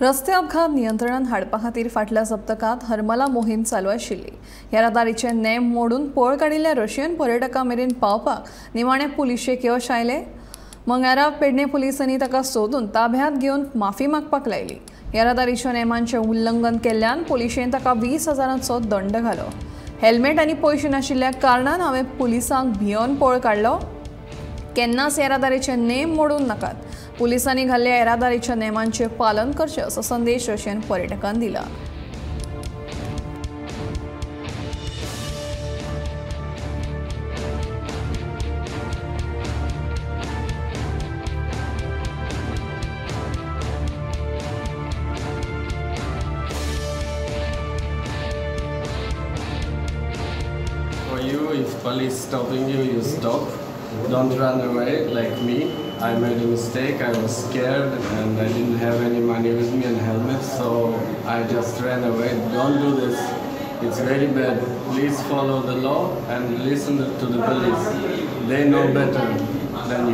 रस्ते अपघात नियंत्रणात हाडपा खातीर फाटल्या सप्तकात हरमला मोहीम चालू आशिल्ली। येरादारीचे नेम मोडून पळ काडिल्ल्या रशियन पर्यटकां मेरेन पावपाक निमाणे पुलिशेक यश आयले। मंगळारा पेडणे पुलिसांनी ताका सोदून ताब्यांत घेवन माफी मागपाक लायली। येरादारीच्या नेमांचें उल्लंघन केल्ल्यान पुलिशेन ताका 20,000चो दंड घालो। हेल्मेट आनी पयशे नाशिल्ल्या कारणान हांवें पुलिसांक भियोन पळ काडलो। केन्नाच येरादारीचे नेम मोडूंक नाकात। पुलिसांनी घाल्ल्या येरादारीच्या नेमांचे पालन करचें असो संदेश रशियन पर्यटकांनी दिला। For you, if police stopping you, you stop. Don't run away like me. I made a mistake. I was scared and I didn't have any money with me and helmet, so I just ran away. Don't do this. It's very bad. Please follow the law and listen to the police. They know better than you.